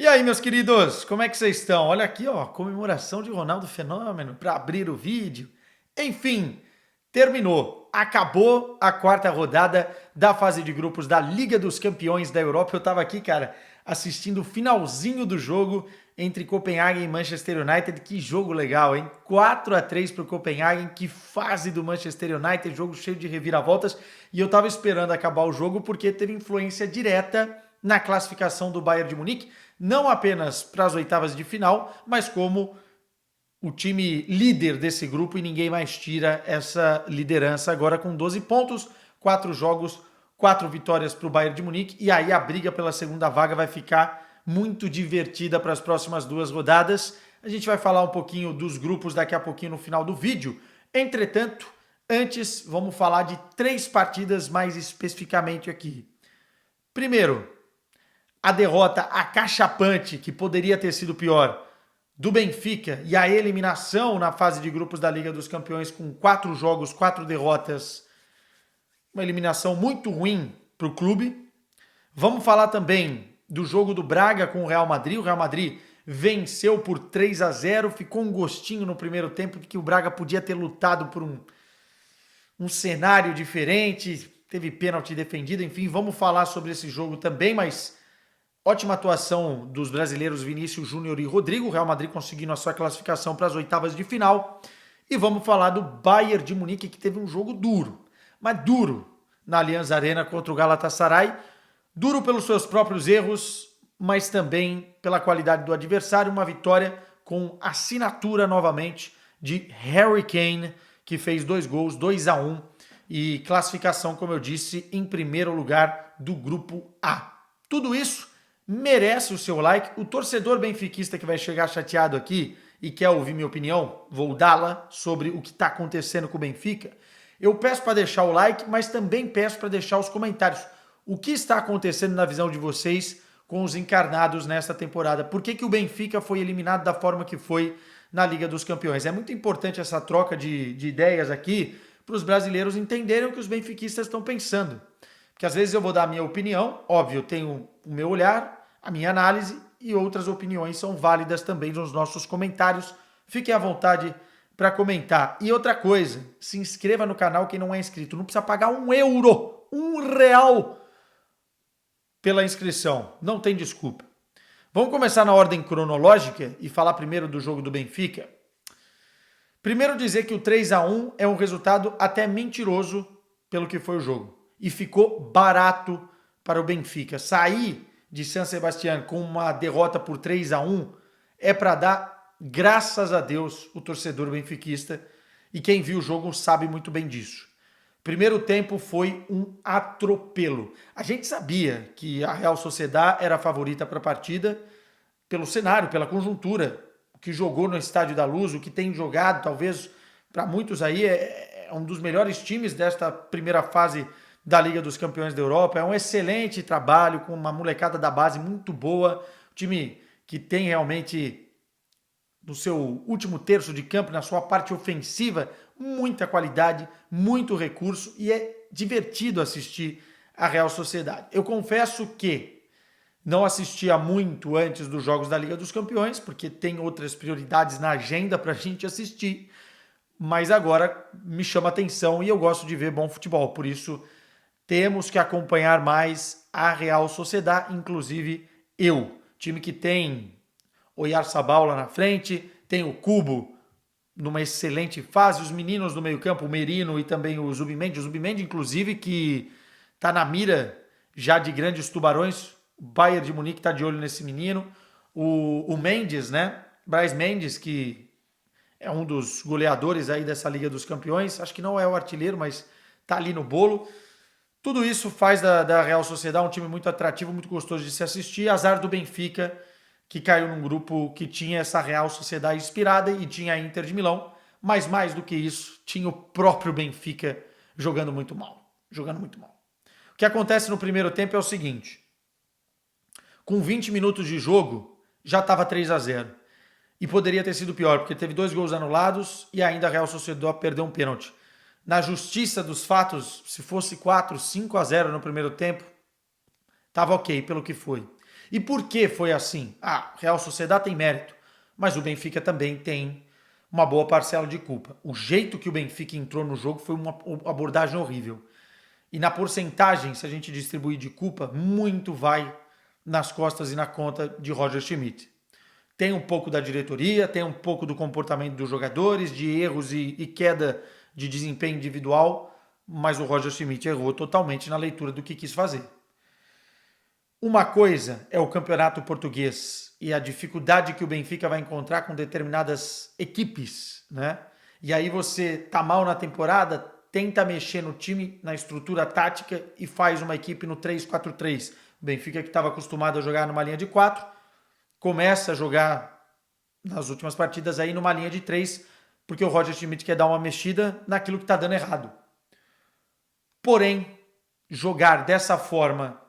E aí, meus queridos, como é que vocês estão? Olha aqui, ó, comemoração de Ronaldo Fenômeno para abrir o vídeo. Enfim, terminou. Acabou a quarta rodada da fase de grupos da Liga dos Campeões da Europa. Eu tava aqui, cara, assistindo o finalzinho do jogo entre Copenhagen e Manchester United. Que jogo legal, hein? 4-3 pro Copenhagen. Que fase do Manchester United, jogo cheio de reviravoltas. E eu tava esperando acabar o jogo porque teve influência direta na classificação do Bayern de Munique, não apenas para as oitavas de final, mas como o time líder desse grupo e ninguém mais tira essa liderança agora com 12 pontos, 4 jogos, 4 vitórias para o Bayern de Munique, e aí a briga pela segunda vaga vai ficar muito divertida para as próximas duas rodadas. A gente vai falar um pouquinho dos grupos daqui a pouquinho no final do vídeo. Entretanto, antes vamos falar de 3 partidas mais especificamente aqui. Primeiro, a derrota acachapante, que poderia ter sido pior, do Benfica e a eliminação na fase de grupos da Liga dos Campeões com 4 jogos, 4 derrotas. Uma eliminação muito ruim para o clube. Vamos falar também do jogo do Braga com o Real Madrid. O Real Madrid venceu por 3-0, ficou um gostinho no primeiro tempo que o Braga podia ter lutado por um cenário diferente, teve pênalti defendido, enfim, vamos falar sobre esse jogo também, mas ótima atuação dos brasileiros Vinícius Júnior e Rodrigo, o Real Madrid conseguindo a sua classificação para as oitavas de final. E vamos falar do Bayern de Munique, que teve um jogo duro, mas duro, na Allianz Arena contra o Galatasaray. Duro pelos seus próprios erros, mas também pela qualidade do adversário. Uma vitória com assinatura novamente de Harry Kane, que fez 2 gols, 2-1, e classificação, como eu disse, em primeiro lugar do grupo A. Tudo isso merece o seu like. O torcedor benfiquista que vai chegar chateado aqui e quer ouvir minha opinião, vou dá-la sobre o que está acontecendo com o Benfica. Eu peço para deixar o like, mas também peço para deixar os comentários. O que está acontecendo na visão de vocês com os encarnados nesta temporada? Por que o Benfica foi eliminado da forma que foi na Liga dos Campeões? É muito importante essa troca de ideias aqui para os brasileiros entenderem o que os benfiquistas estão pensando. Porque às vezes eu vou dar a minha opinião, óbvio, eu tenho o meu olhar, a minha análise, e outras opiniões são válidas também nos nossos comentários. Fiquem à vontade para comentar. E outra coisa, se inscreva no canal quem não é inscrito. Não precisa pagar €1, R$ 1 pela inscrição. Não tem desculpa. Vamos começar na ordem cronológica e falar primeiro do jogo do Benfica. Primeiro dizer que o 3-1 é um resultado até mentiroso pelo que foi o jogo. E ficou barato para o Benfica. Sair de San Sebastián com uma derrota por 3-1 é para dar graças a Deus o torcedor benfiquista, e quem viu o jogo sabe muito bem disso. Primeiro tempo foi um atropelo. A gente sabia que a Real Sociedad era a favorita para a partida pelo cenário, pela conjuntura, o que jogou no Estádio da Luz, o que tem jogado, talvez para muitos aí é um dos melhores times desta primeira fase da Liga dos Campeões da Europa. É um excelente trabalho com uma molecada da base muito boa, time que tem realmente no seu último terço de campo, na sua parte ofensiva, muita qualidade, muito recurso, e é divertido assistir a Real Sociedade. Eu confesso que não assistia muito antes dos jogos da Liga dos Campeões, porque tem outras prioridades na agenda para a gente assistir, mas agora me chama atenção e eu gosto de ver bom futebol, por isso temos que acompanhar mais a Real Sociedad, inclusive eu. Time que tem Oyarzabal lá na frente, tem o Kubo numa excelente fase, os meninos do meio-campo, o Merino e também o Zubimendi. O Zubimendi, inclusive, que está na mira já de grandes tubarões. O Bayern de Munique está de olho nesse menino. O Mendes, né? Brais Mendes, que é um dos goleadores aí dessa Liga dos Campeões. Acho que não é o artilheiro, mas está ali no bolo. Tudo isso faz da Real Sociedad um time muito atrativo, muito gostoso de se assistir. Azar do Benfica, que caiu num grupo que tinha essa Real Sociedad inspirada e tinha a Inter de Milão, mas mais do que isso, tinha o próprio Benfica jogando muito mal. Jogando muito mal. O que acontece no primeiro tempo é o seguinte: com 20 minutos de jogo, já estava 3-0. E poderia ter sido pior, porque teve 2 gols anulados e ainda a Real Sociedad perdeu um pênalti. Na justiça dos fatos, se fosse 4, 5-0 no primeiro tempo, estava ok pelo que foi. E por que foi assim? Real Sociedade tem mérito, mas o Benfica também tem uma boa parcela de culpa. O jeito que o Benfica entrou no jogo foi uma abordagem horrível. E na porcentagem, se a gente distribuir de culpa, muito vai nas costas e na conta de Roger Schmidt. Tem um pouco da diretoria, tem um pouco do comportamento dos jogadores, de erros e queda de desempenho individual, mas o Roger Schmidt errou totalmente na leitura do que quis fazer. Uma coisa é o campeonato português e a dificuldade que o Benfica vai encontrar com determinadas equipes, né? E aí você tá mal na temporada, tenta mexer no time, na estrutura tática e faz uma equipe no 3-4-3. O Benfica, que estava acostumado a jogar numa linha de 4, começa a jogar nas últimas partidas aí numa linha de 3, porque o Roger Schmidt quer dar uma mexida naquilo que está dando errado. Porém, jogar dessa forma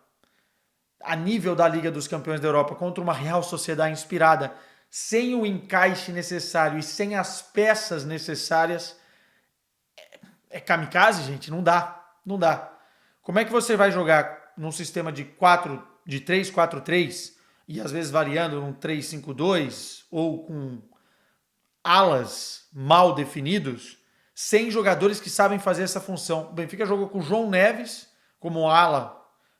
a nível da Liga dos Campeões da Europa contra uma Real Sociedade inspirada, sem o encaixe necessário e sem as peças necessárias, é kamikaze, gente. Não dá. Não dá. Como é que você vai jogar num sistema de 3-4-3 e às vezes variando num 3-5-2 ou com alas mal definidos, sem jogadores que sabem fazer essa função? O Benfica jogou com João Neves como ala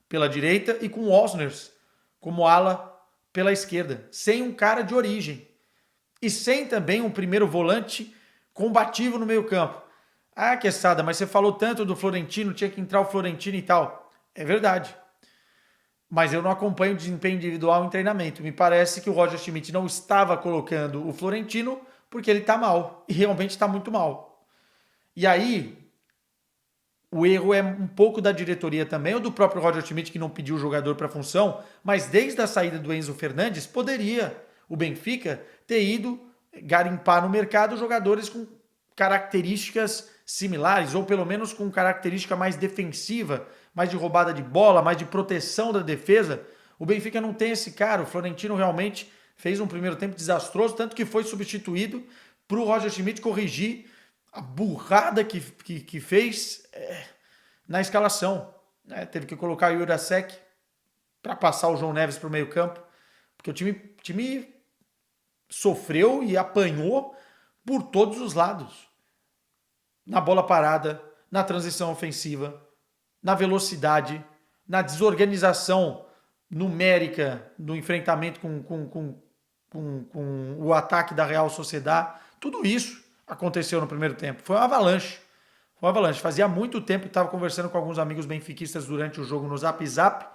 pela direita e com Osners como ala pela esquerda, sem um cara de origem e sem também um primeiro volante combativo no meio campo. Quesada, mas você falou tanto do Florentino, tinha que entrar o Florentino e tal. É verdade. Mas eu não acompanho o desempenho individual em treinamento. Me parece que o Roger Schmidt não estava colocando o Florentino porque ele está mal. E realmente está muito mal. E aí, o erro é um pouco da diretoria também, ou do próprio Roger Schmidt, que não pediu o jogador para a função. Mas desde a saída do Enzo Fernandes, poderia o Benfica ter ido garimpar no mercado jogadores com características similares, ou pelo menos com característica mais defensiva, mais de roubada de bola, mais de proteção da defesa. O Benfica não tem esse cara. O Florentino realmente fez um primeiro tempo desastroso, tanto que foi substituído para o Roger Schmidt corrigir a burrada que fez na escalação. Teve que colocar o Jurasek para passar o João Neves para o meio campo, porque o time sofreu e apanhou por todos os lados. Na bola parada, na transição ofensiva, na velocidade, na desorganização numérica do enfrentamento com o ataque da Real Sociedade. Tudo isso aconteceu no primeiro tempo. Foi uma avalanche. Foi uma avalanche. Fazia muito tempo que estava conversando com alguns amigos benfiquistas durante o jogo no Zap Zap.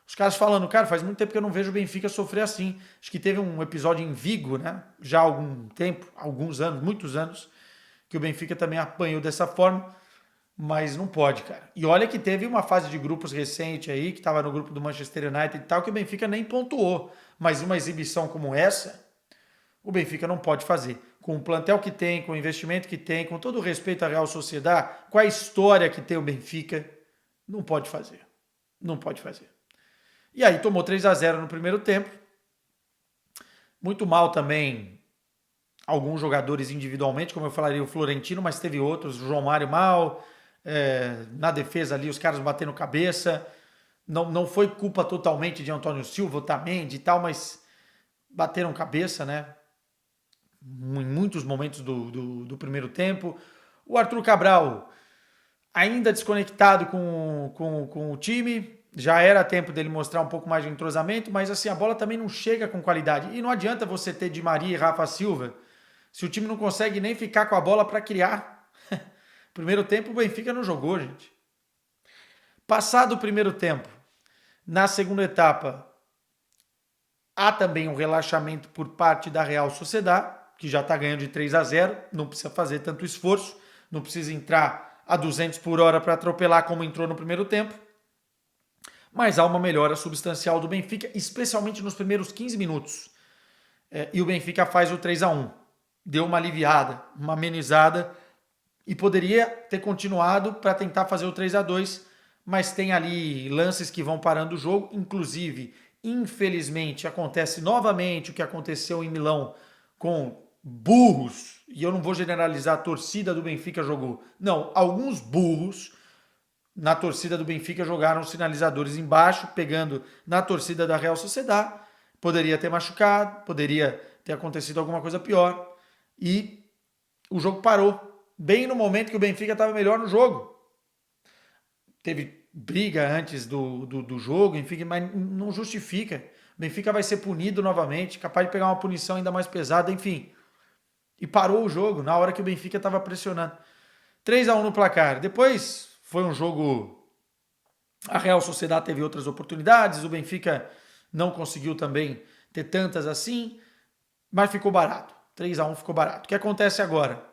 Os caras falando, cara, faz muito tempo que eu não vejo o Benfica sofrer assim. Acho que teve um episódio em Vigo, né? Já há algum tempo, alguns anos, muitos anos, que o Benfica também apanhou dessa forma, mas não pode, cara. E olha que teve uma fase de grupos recente aí, que estava no grupo do Manchester United e tal, que o Benfica nem pontuou. Mas uma exibição como essa, o Benfica não pode fazer. Com o plantel que tem, com o investimento que tem, com todo o respeito à Real Sociedade, com a história que tem o Benfica, não pode fazer. Não pode fazer. E aí tomou 3-0 no primeiro tempo. Muito mal também alguns jogadores individualmente, como eu falaria o Florentino, mas teve outros, o João Mário mal, na defesa ali os caras batendo cabeça. Não foi culpa totalmente de Antônio Silva, Otamendi e tal, mas bateram cabeça, né? Em muitos momentos do primeiro tempo. O Arthur Cabral ainda desconectado com o time. Já era tempo dele mostrar um pouco mais de entrosamento, mas assim, a bola também não chega com qualidade. E não adianta você ter Di Maria e Rafa Silva se o time não consegue nem ficar com a bola para criar. Primeiro tempo o Benfica não jogou, gente. Passado o primeiro tempo, na segunda etapa, há também um relaxamento por parte da Real Sociedade, que já está ganhando de 3-0, não precisa fazer tanto esforço, não precisa entrar a 200 por hora para atropelar como entrou no primeiro tempo. Mas há uma melhora substancial do Benfica, especialmente nos primeiros 15 minutos. E o Benfica faz o 3-1. Deu uma aliviada, uma amenizada, e poderia ter continuado para tentar fazer o 3-2, mas tem ali lances que vão parando o jogo. Inclusive, infelizmente, acontece novamente o que aconteceu em Milão com burros, e eu não vou generalizar, a torcida do Benfica jogou. Não, alguns burros na torcida do Benfica jogaram sinalizadores embaixo, pegando na torcida da Real Sociedad. Poderia ter machucado, poderia ter acontecido alguma coisa pior. E o jogo parou, bem no momento que o Benfica estava melhor no jogo. Teve briga antes do jogo, enfim, mas não justifica. O Benfica vai ser punido novamente, capaz de pegar uma punição ainda mais pesada, enfim. E parou o jogo na hora que o Benfica estava pressionando. 3-1 no placar. Depois foi um jogo... A Real Sociedad teve outras oportunidades, o Benfica não conseguiu também ter tantas assim, mas ficou barato. 3-1 ficou barato. O que acontece agora?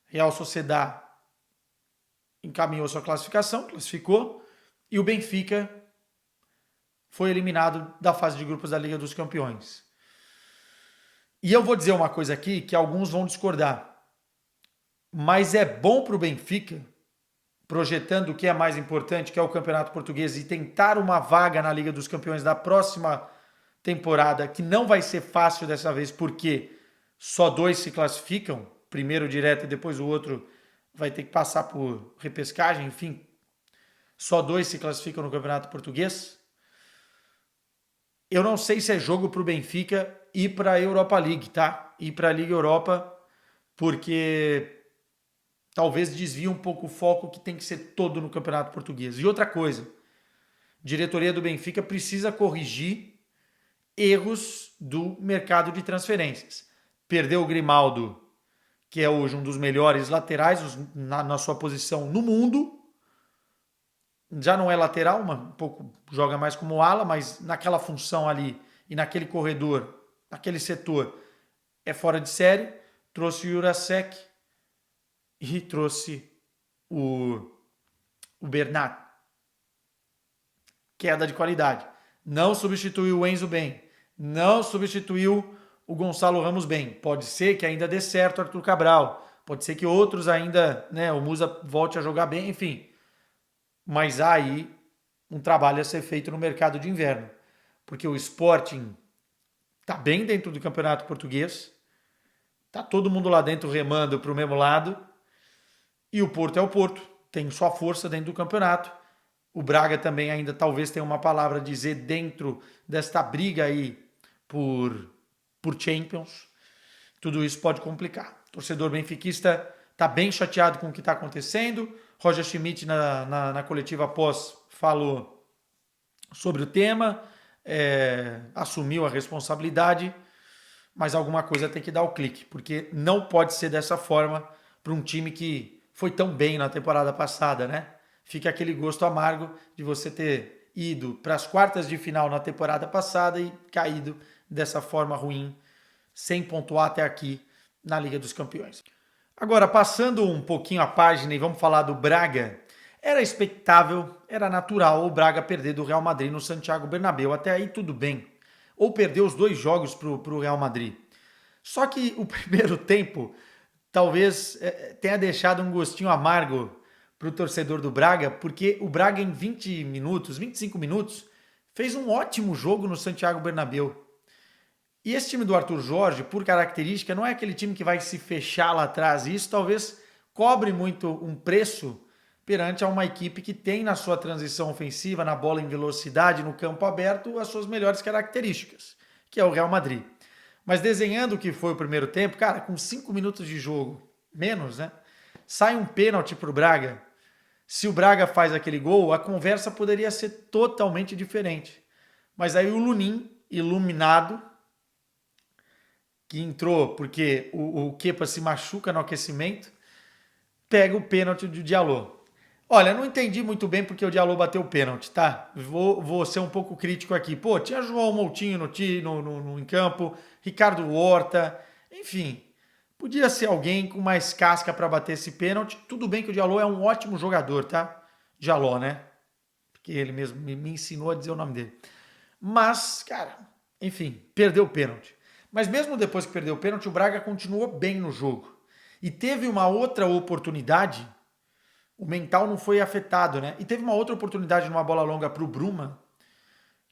Real Sociedad encaminhou sua classificação, classificou, e o Benfica foi eliminado da fase de grupos da Liga dos Campeões. E eu vou dizer uma coisa aqui que alguns vão discordar, mas é bom para o Benfica, projetando o que é mais importante, que é o Campeonato Português, e tentar uma vaga na Liga dos Campeões da próxima temporada, que não vai ser fácil dessa vez, porque só 2 se classificam, primeiro direto e depois o outro vai ter que passar por repescagem, enfim. Só 2 se classificam no Campeonato Português. Eu não sei se é jogo para o Benfica ir para a Europa League, tá? Ir para a Liga Europa, porque talvez desvie um pouco o foco que tem que ser todo no Campeonato Português. E outra coisa, a diretoria do Benfica precisa corrigir erros do mercado de transferências. Perdeu o Grimaldo, que é hoje um dos melhores laterais na sua posição no mundo. Já não é lateral, um pouco joga mais como ala, mas naquela função ali e naquele corredor, naquele setor, é fora de série. Trouxe o Jurasek e trouxe o Bernat. Queda de qualidade. Não substituiu o Enzo bem. Não substituiu o Gonçalo Ramos bem. Pode ser que ainda dê certo o Arthur Cabral. Pode ser que outros ainda, o Musa volte a jogar bem, enfim. Mas há aí um trabalho a ser feito no mercado de inverno. Porque o Sporting está bem dentro do Campeonato Português. Está todo mundo lá dentro remando para o mesmo lado. E o Porto é o Porto, tem sua força dentro do campeonato. O Braga também ainda talvez tenha uma palavra a dizer dentro desta briga aí por Champions. Tudo isso pode complicar. O torcedor benfiquista está bem chateado com o que está acontecendo. Roger Schmidt, na coletiva após, falou sobre o tema, assumiu a responsabilidade, mas alguma coisa tem que dar o clique, porque não pode ser dessa forma para um time que foi tão bem na temporada passada, né? Fica aquele gosto amargo de você ter ido para as quartas de final na temporada passada e caído dessa forma ruim, sem pontuar até aqui na Liga dos Campeões. Agora, passando um pouquinho a página e vamos falar do Braga, era expectável, era natural o Braga perder do Real Madrid no Santiago Bernabéu, até aí tudo bem. Ou perder os 2 jogos para o Real Madrid. Só que o primeiro tempo talvez tenha deixado um gostinho amargo para o torcedor do Braga, porque o Braga em 20 minutos, 25 minutos, fez um ótimo jogo no Santiago Bernabéu. E esse time do Arthur Jorge, por característica, não é aquele time que vai se fechar lá atrás. E isso talvez cobre muito um preço perante a uma equipe que tem na sua transição ofensiva, na bola em velocidade, no campo aberto, as suas melhores características, que é o Real Madrid. Mas desenhando o que foi o primeiro tempo, cara, com 5 minutos de jogo, menos, né? Sai um pênalti pro Braga. Se o Braga faz aquele gol, a conversa poderia ser totalmente diferente. Mas aí o Lunin, iluminado, que entrou porque o Kepa se machuca no aquecimento, pega o pênalti do Diallo. Olha, não entendi muito bem porque o Diallo bateu o pênalti, tá? Vou ser um pouco crítico aqui. Pô, tinha João Moutinho em campo, Ricardo Horta, enfim. Podia ser alguém com mais casca para bater esse pênalti. Tudo bem que o Diallo é um ótimo jogador, tá? Diallo, né? Porque ele mesmo me ensinou a dizer o nome dele. Mas, cara, enfim, perdeu o pênalti. Mas mesmo depois que perdeu o pênalti, o Braga continuou bem no jogo. E teve uma outra oportunidade, o mental não foi afetado, né? E teve uma outra oportunidade numa bola longa para o Bruma,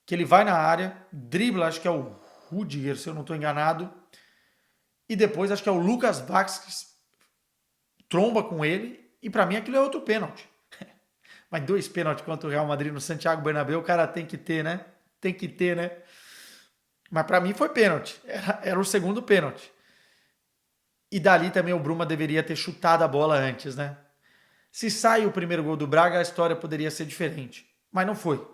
que ele vai na área, dribla, acho que é o Rudiger, se eu não estou enganado, e depois acho que é o Lucas Vázquez tromba com ele, e para mim aquilo é outro pênalti. Mas 2 pênaltis contra o Real Madrid no Santiago Bernabéu, o cara tem que ter, né? Tem que ter, né? Mas para mim foi pênalti. Era o segundo pênalti. E dali também o Bruma deveria ter chutado a bola antes, né? Se sai o primeiro gol do Braga, a história poderia ser diferente. Mas não foi.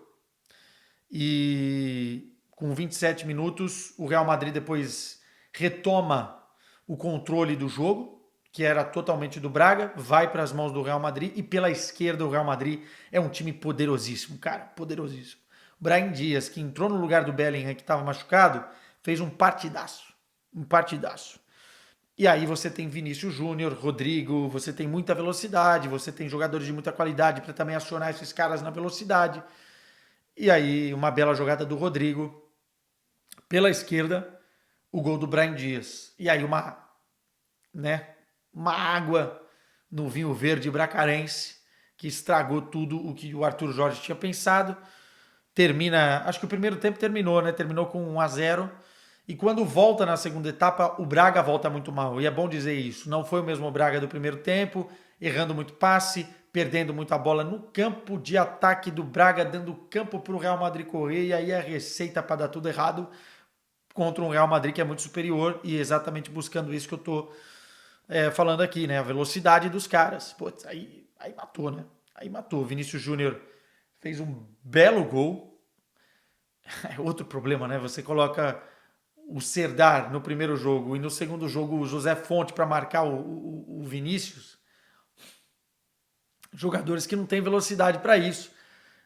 E com 27 minutos, o Real Madrid depois retoma o controle do jogo, que era totalmente do Braga, vai para as mãos do Real Madrid e pela esquerda o Real Madrid é um time poderosíssimo, cara, poderosíssimo. O Brahim Dias, que entrou no lugar do Bellingham, que estava machucado, fez um partidaço, um partidaço. E aí você tem Vinícius Júnior, Rodrigo, você tem muita velocidade, você tem jogadores de muita qualidade para também acionar esses caras na velocidade. E aí uma bela jogada do Rodrigo pela esquerda, o gol do Brahim Dias. E aí uma água no vinho verde bracarense que estragou tudo o que o Arthur Jorge tinha pensado. Termina, acho que o primeiro tempo terminou, né? Terminou com 1-0. E quando volta na segunda etapa, o Braga volta muito mal. E é bom dizer isso. Não foi o mesmo Braga do primeiro tempo, errando muito passe, perdendo muita bola no campo de ataque do Braga, dando campo para o Real Madrid correr. E aí a receita para dar tudo errado contra um Real Madrid que é muito superior. E exatamente buscando isso que eu estou falando aqui, né? A velocidade dos caras. Putz, aí matou, né? Aí matou. Vinícius Júnior fez um belo gol. É outro problema, né? Você coloca o Serdar no primeiro jogo e no segundo jogo o José Fonte para marcar o Vinícius. Jogadores que não têm velocidade para isso.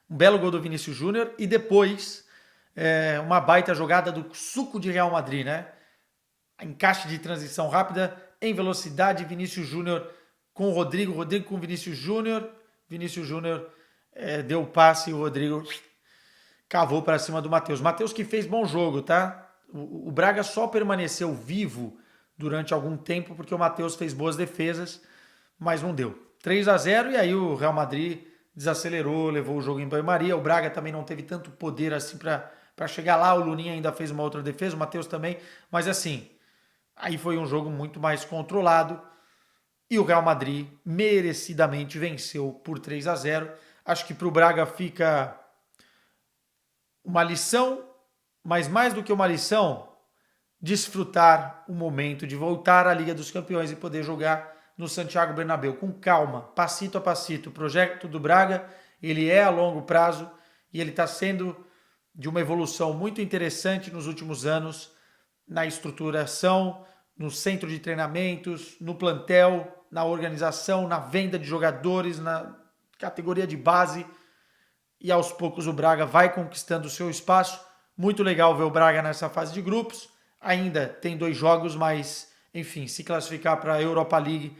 Um belo gol do Vinícius Júnior e depois uma baita jogada do suco de Real Madrid, né? Encaixe de transição rápida em velocidade, Vinícius Júnior com o Rodrigo, Rodrigo com Vinícius Júnior deu o passe e o Rodrigo cavou para cima do Matheus. Matheus que fez bom jogo, tá? O Braga só permaneceu vivo durante algum tempo porque o Matheus fez boas defesas, mas não deu. 3-0 e aí o Real Madrid desacelerou, levou o jogo em banho-maria. O Braga também não teve tanto poder assim para chegar lá. O Luninha ainda fez uma outra defesa, o Matheus também. Mas assim, aí foi um jogo muito mais controlado e o Real Madrid merecidamente venceu por 3-0. Acho que para o Braga fica uma lição, mas mais do que uma lição, desfrutar o momento de voltar à Liga dos Campeões e poder jogar no Santiago Bernabéu com calma, passito a passito. O projeto do Braga, ele é a longo prazo e ele está sendo de uma evolução muito interessante nos últimos anos na estruturação, no centro de treinamentos, no plantel, na organização, na venda de jogadores, na categoria de base. E aos poucos o Braga vai conquistando o seu espaço. Muito legal ver o Braga nessa fase de grupos. Ainda tem 2 jogos, mas, enfim, se classificar para a Europa League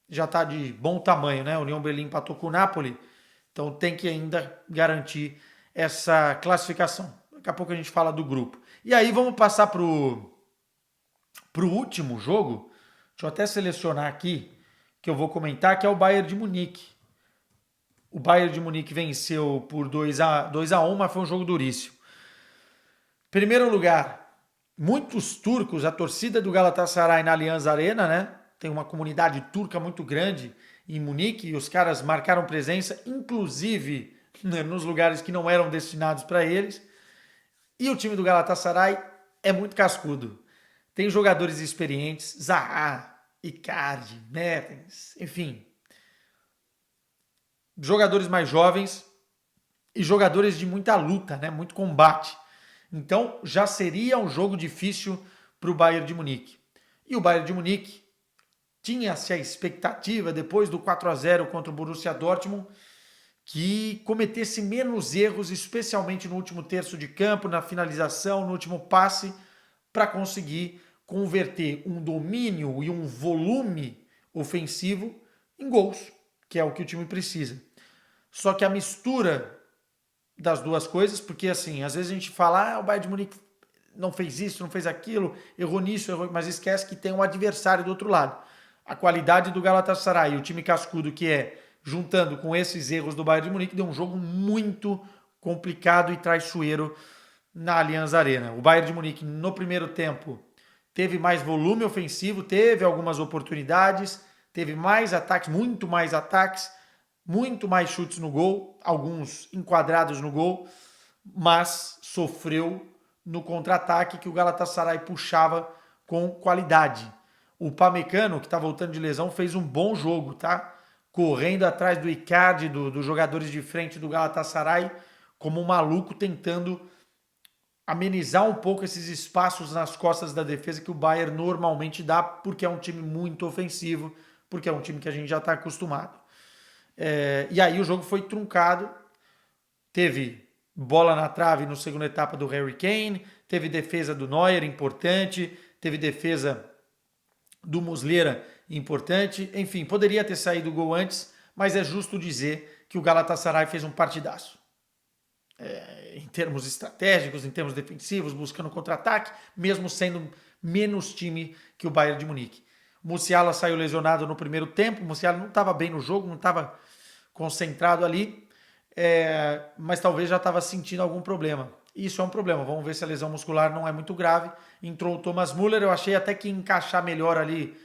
já está de bom tamanho, né? A União Berlim empatou com o Napoli, então tem que ainda garantir essa classificação. Daqui a pouco a gente fala do grupo. E aí vamos passar para o último jogo. Deixa eu até selecionar aqui, que eu vou comentar, que é o Bayern de Munique. O Bayern de Munique venceu por 2-1, mas foi um jogo duríssimo. Primeiro lugar, muitos turcos, a torcida do Galatasaray na Allianz Arena, né? Tem uma comunidade turca muito grande em Munique e os caras marcaram presença, inclusive nos lugares que não eram destinados para eles. E o time do Galatasaray é muito cascudo. Tem jogadores experientes, Zaha, Icardi, Mertens, enfim. Jogadores mais jovens e jogadores de muita luta, né? Muito combate. Então já seria um jogo difícil para o Bayern de Munique. E o Bayern de Munique tinha-se a expectativa, depois do 4-0 contra o Borussia Dortmund, que cometesse menos erros, especialmente no último terço de campo, na finalização, no último passe, para conseguir converter um domínio e um volume ofensivo em gols, que é o que o time precisa. Só que a mistura das duas coisas, porque assim, às vezes a gente fala, o Bayern de Munique não fez isso, não fez aquilo, errou nisso, errou, mas esquece que tem um adversário do outro lado. A qualidade do Galatasaray, o time cascudo que é, juntando com esses erros do Bayern de Munique, deu um jogo muito complicado e traiçoeiro na Allianz Arena. O Bayern de Munique, no primeiro tempo, teve mais volume ofensivo, teve algumas oportunidades, teve mais ataques, muito mais ataques, muito mais chutes no gol, alguns enquadrados no gol, mas sofreu no contra-ataque que o Galatasaray puxava com qualidade. O Pamecano, que está voltando de lesão, fez um bom jogo, tá? Correndo atrás do Icardi, dos jogadores de frente do Galatasaray, como um maluco, tentando amenizar um pouco esses espaços nas costas da defesa que o Bayern normalmente dá, porque é um time muito ofensivo, porque é um time que a gente já está acostumado. E aí o jogo foi truncado, teve bola na trave na segunda etapa do Harry Kane, teve defesa do Neuer importante, teve defesa do Muslera importante, enfim, poderia ter saído o gol antes, mas é justo dizer que o Galatasaray fez um partidaço. Em termos estratégicos, em termos defensivos, buscando contra-ataque, mesmo sendo menos time que o Bayern de Munique. O Musiala saiu lesionado no primeiro tempo, o Musiala não estava bem no jogo, não estava concentrado ali, mas talvez já estava sentindo algum problema. Isso é um problema, vamos ver se a lesão muscular não é muito grave. Entrou o Thomas Müller, eu achei até que ia encaixar melhor ali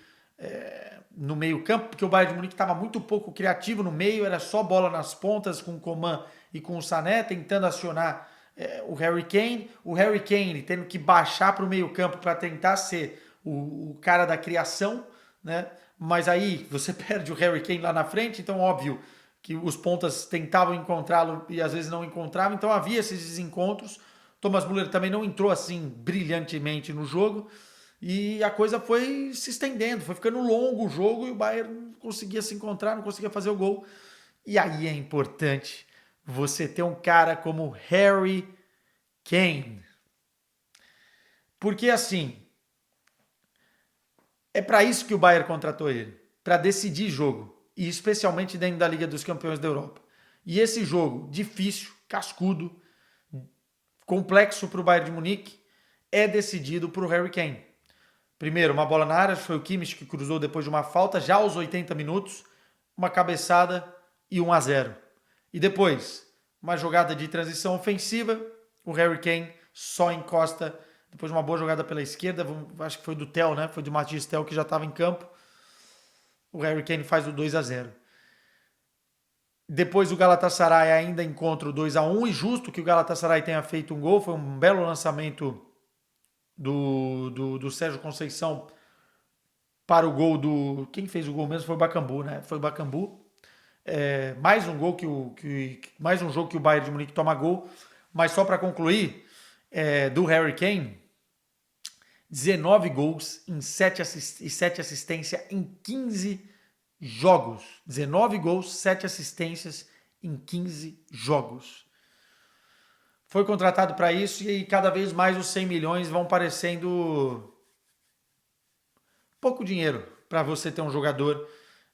no meio campo, porque o Bayern de Munique estava muito pouco criativo no meio, era só bola nas pontas com o Coman e com o Sané, tentando acionar o Harry Kane. O Harry Kane tendo que baixar para o meio campo para tentar ser o cara da criação, né? Mas aí você perde o Harry Kane lá na frente, então óbvio que os pontas tentavam encontrá-lo e às vezes não encontravam, então havia esses desencontros. Thomas Müller também não entrou assim brilhantemente no jogo, e a coisa foi se estendendo, foi ficando longo o jogo e o Bayern não conseguia se encontrar, não conseguia fazer o gol. E aí é importante você ter um cara como Harry Kane. Porque assim, é para isso que o Bayern contratou ele, para decidir jogo, e especialmente dentro da Liga dos Campeões da Europa. E esse jogo difícil, cascudo, complexo para o Bayern de Munique, é decidido por Harry Kane. Primeiro, uma bola na área, foi o Kimmich que cruzou depois de uma falta, já aos 80 minutos, uma cabeçada e 1-0. E depois, uma jogada de transição ofensiva, o Harry Kane só encosta, depois de uma boa jogada pela esquerda, acho que foi do Tel, né? Foi do Matheus Tel que já estava em campo. O Harry Kane faz o 2-0. Depois o Galatasaray ainda encontra o 2-1, e justo que o Galatasaray tenha feito um gol, foi um belo lançamento do Sérgio Conceição para o gol do... Quem fez o gol mesmo foi o Bakambu, né? Foi o Bakambu. Mais um gol mais um jogo que o Bayern de Munique toma gol. Mas só para concluir, do Harry Kane, 19 gols e 7 assistências em 15 jogos. 19 gols, 7 assistências em 15 jogos. Foi contratado para isso e cada vez mais os 100 milhões vão parecendo pouco dinheiro para você ter um jogador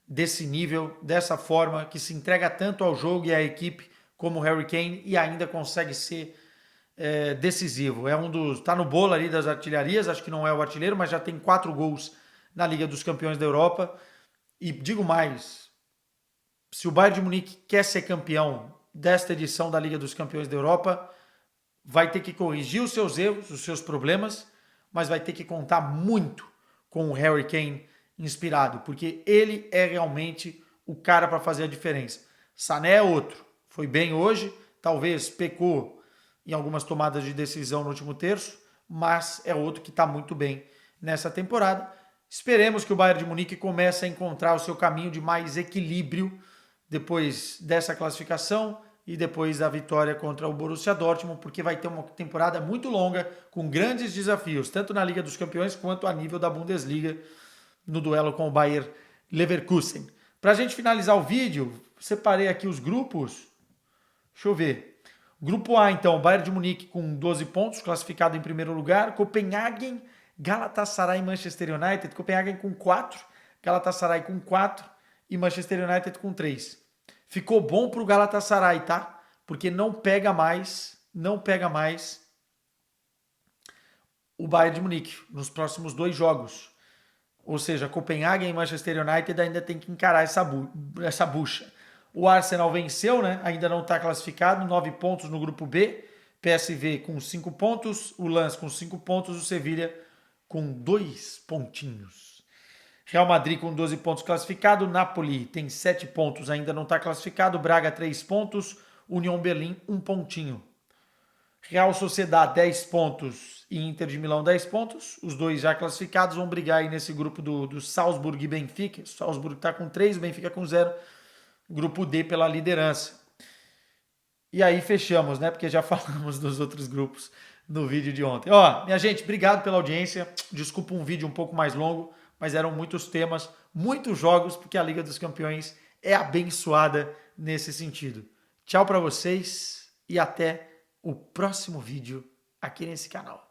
desse nível, dessa forma, que se entrega tanto ao jogo e à equipe como o Harry Kane e ainda consegue ser decisivo. Tá no bolo ali das artilharias, acho que não é o artilheiro, mas já tem 4 gols na Liga dos Campeões da Europa. E digo mais, se o Bayern de Munique quer ser campeão desta edição da Liga dos Campeões da Europa, vai ter que corrigir os seus erros, os seus problemas, mas vai ter que contar muito com o Harry Kane inspirado, porque ele é realmente o cara para fazer a diferença. Sané é outro, foi bem hoje, talvez pecou em algumas tomadas de decisão no último terço, mas é outro que está muito bem nessa temporada. Esperemos que o Bayern de Munique comece a encontrar o seu caminho de mais equilíbrio depois dessa classificação e depois da vitória contra o Borussia Dortmund, porque vai ter uma temporada muito longa, com grandes desafios, tanto na Liga dos Campeões quanto a nível da Bundesliga, no duelo com o Bayer Leverkusen. Para a gente finalizar o vídeo, separei aqui os grupos. Deixa eu ver. Grupo A, então, Bayern de Munique com 12 pontos, classificado em primeiro lugar. Copenhagen, Galatasaray e Manchester United. Copenhagen com 4, Galatasaray com 4 e Manchester United com 3. Ficou bom para o Galatasaray, tá? Porque não pega mais o Bayern de Munique nos próximos 2 jogos. Ou seja, Copenhagen e Manchester United ainda tem que encarar essa bucha. O Arsenal venceu, né? Ainda não está classificado, 9 pontos no grupo B. PSV com 5 pontos, o Lens com 5 pontos, o Sevilha com 2 pontinhos. Real Madrid com 12 pontos classificado, Napoli tem 7 pontos, ainda não está classificado, Braga 3 pontos, União Berlim 1 pontinho. Real Sociedad 10 pontos e Inter de Milão 10 pontos, os dois já classificados vão brigar aí nesse grupo do Salzburg e Benfica, o Salzburg está com 3, o Benfica com 0, grupo D pela liderança. E aí fechamos, né? Porque já falamos dos outros grupos no vídeo de ontem. Ó, minha gente, obrigado pela audiência. Desculpa um vídeo um pouco mais longo, mas eram muitos temas, muitos jogos, porque a Liga dos Campeões é abençoada nesse sentido. Tchau para vocês e até o próximo vídeo aqui nesse canal.